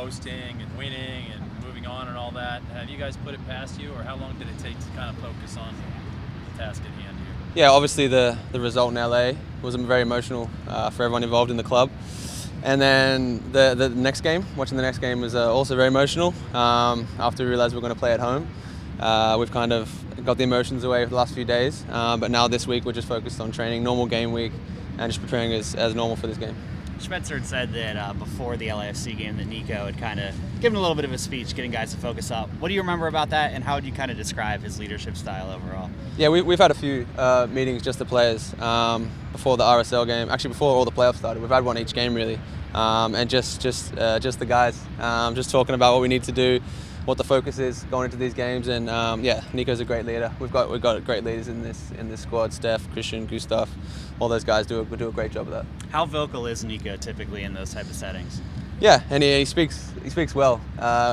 hosting and winning and moving on and all that. Have you guys put it past you, or how long did it take to kind of focus on the task at hand here? Yeah, obviously the result in LA was very emotional for everyone involved in the club. And then the next game, watching the next game was also very emotional. After we realized we were going to play at home, we've kind of got the emotions away for the last few days. But now this week we're just focused on training, normal game week, and just preparing as normal for this game. Schmetzer had said that before the LAFC game that Nico had kind of given a little bit of a speech getting guys to focus up. What do you remember about that, and how would you kind of describe his leadership style overall? Yeah, we've had a few meetings, just the players, before the RSL game, actually before all the playoffs started. We've had one each game really, and just the guys, just talking about what we need to do, what the focus is going into these games, and yeah, Nico's a great leader. We've got great leaders in this squad. Steph, Christian, Gustav, all those guys do a great job of that. How vocal is Nico typically in those type of settings? Yeah, and he speaks well.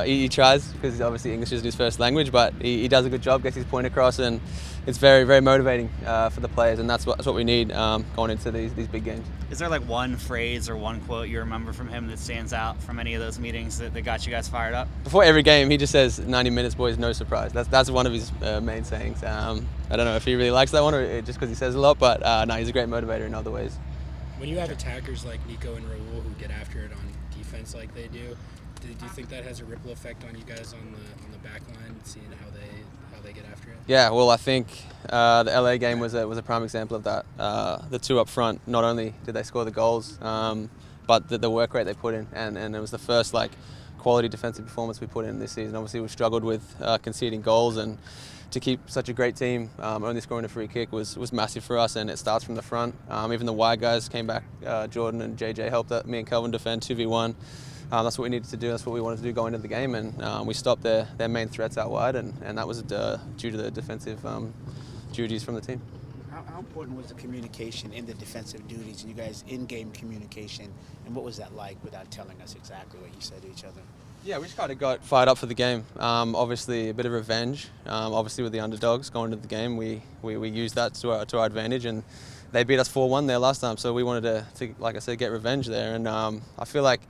He tries, because obviously English isn't his first language, but he does a good job, gets his point across, and it's very, very motivating for the players, and that's what we need going into these big games. Is there like one phrase or one quote you remember from him that stands out from any of those meetings that got you guys fired up? Before every game, he just says, 90 minutes, boys, no surprise. That's one of his main sayings. I don't know if he really likes that one or just because he says a lot, but no, he's a great motivator in other ways. When you have attackers like Nico and Raul who get after it on defense like they do you think that has a ripple effect on you guys on the back line, seeing how they get after it? Yeah, well, I think the LA game was a prime example of that. The two up front, not only did they score the goals, but the work rate they put in, and it was the first quality defensive performance we put in this season. Obviously, we struggled with conceding goals, and to keep such a great team only scoring a free kick was massive for us, and it starts from the front. Even the wide guys came back. Jordan and JJ helped me and Kelvin defend 2v1. That's what we needed to do. That's what we wanted to do going into the game, and we stopped their main threats out wide, and that was due to the defensive duties from the team. How important was the communication in the defensive duties and you guys in-game communication, and what was that like without telling us exactly what you said to each other? Yeah, we just kind of got fired up for the game. Obviously, a bit of revenge. Obviously, with the underdogs going into the game, we used that to our advantage, and they beat us 4-1 there last time. So we wanted to like I said, get revenge there. And I feel like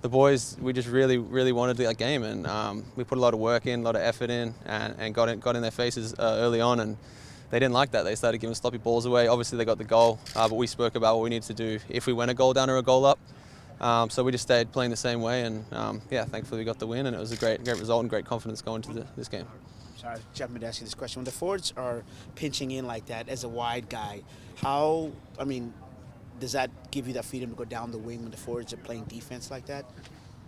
the boys, we just really, really wanted that game, and we put a lot of work in, a lot of effort in, and got in their faces early on, and they didn't like that. They started giving sloppy balls away. Obviously, they got the goal, but we spoke about what we needed to do if we went a goal down or a goal up. So we just stayed playing the same way, and yeah, thankfully we got the win, and it was a great result and great confidence going into this game. Sorry, Jeff, to ask you this question. When the forwards are pinching in like that as a wide guy, does that give you that freedom to go down the wing when the forwards are playing defense like that?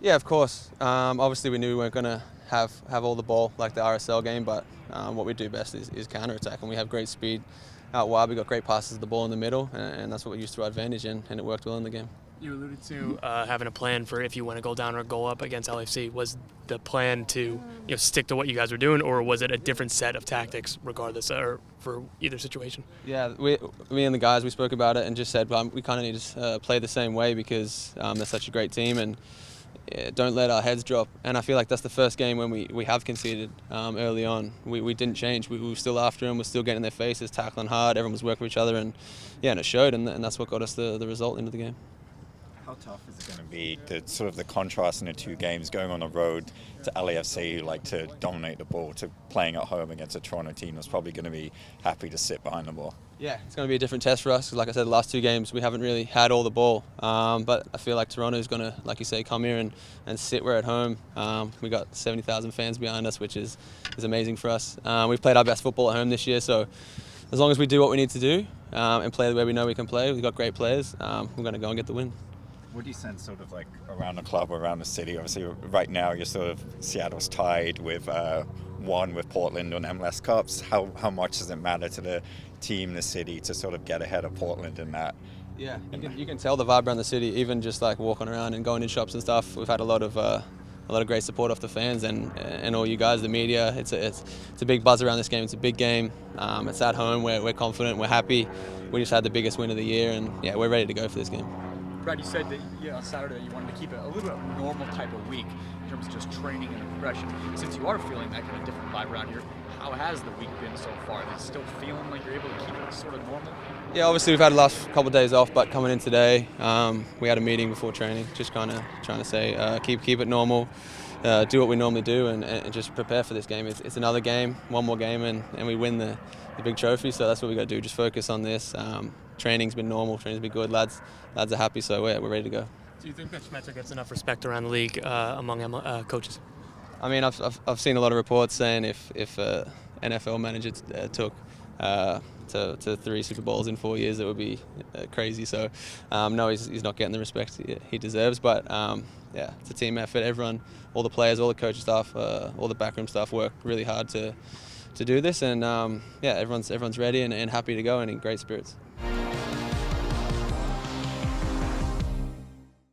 Yeah, of course. Obviously, we knew we weren't going to have all the ball like the RSL game, but what we do best is counter-attack, and we have great speed out wide. We got great passes of the ball in the middle, and that's what we used to our advantage, and it worked well in the game. You alluded to having a plan for if you want to go down or go up against LAFC. Was the plan to stick to what you guys were doing, or was it a different set of tactics regardless, or for either situation? Yeah, me and the guys, we spoke about it and just said we kind of need to play the same way because they're such a great team, and don't let our heads drop. And I feel like that's the first game when we have conceded early on. We didn't change. We were still after them. We're still getting in their faces, tackling hard. Everyone was working with each other, and yeah, and it showed, and that's what got us the result into the game. How tough is it going to be, the contrast in the two games, going on the road to LAFC, who like to dominate the ball, to playing at home against a Toronto team that's probably going to be happy to sit behind the ball? Yeah, it's going to be a different test for us, because like I said, the last two games we haven't really had all the ball, but I feel like Toronto's going to, like you say, come here and sit. We're at home. We got 70,000 fans behind us, which is amazing for us. We've played our best football at home this year, so as long as we do what we need to do and play the way we know we can play, we've got great players, we're going to go and get the win. What do you sense sort of like around the club, around the city? Obviously, right now you're sort of, Seattle's tied with one with Portland on MLS Cups. How much does it matter to the team, the city, to sort of get ahead of Portland in that? Yeah, you can tell the vibe around the city, even just like walking around and going in shops and stuff. We've had a lot of great support off the fans and all you guys, the media. It's a big buzz around this game. It's a big game. It's at home. We're confident. We're happy. We just had the biggest win of the year, and yeah, we're ready to go for this game. Brad, you said that on Saturday you wanted to keep it a little bit normal type of week in terms of just training and progression. Since you are feeling that kind of different vibe around here, how has the week been so far? Is it still feeling like you're able to keep it sort of normal? Yeah, obviously we've had the last couple of days off, but coming in today, we had a meeting before training, just kind of trying to say keep it normal, do what we normally do, and just prepare for this game. It's another game, one more game, and we win the big trophy. So that's what we got to do. Just focus on this. Training's been normal, training's been good. Lads are happy, so we're ready to go. Do you think that Schmetzer gets enough respect around the league among coaches? I mean, I've seen a lot of reports saying if NFL manager took to 3 Super Bowls in 4 years, it would be crazy. So no, he's not getting the respect he deserves. But yeah, it's a team effort. Everyone, all the players, all the coaching staff, all the backroom staff worked really hard to do this. And yeah, everyone's ready and happy to go and in great spirits.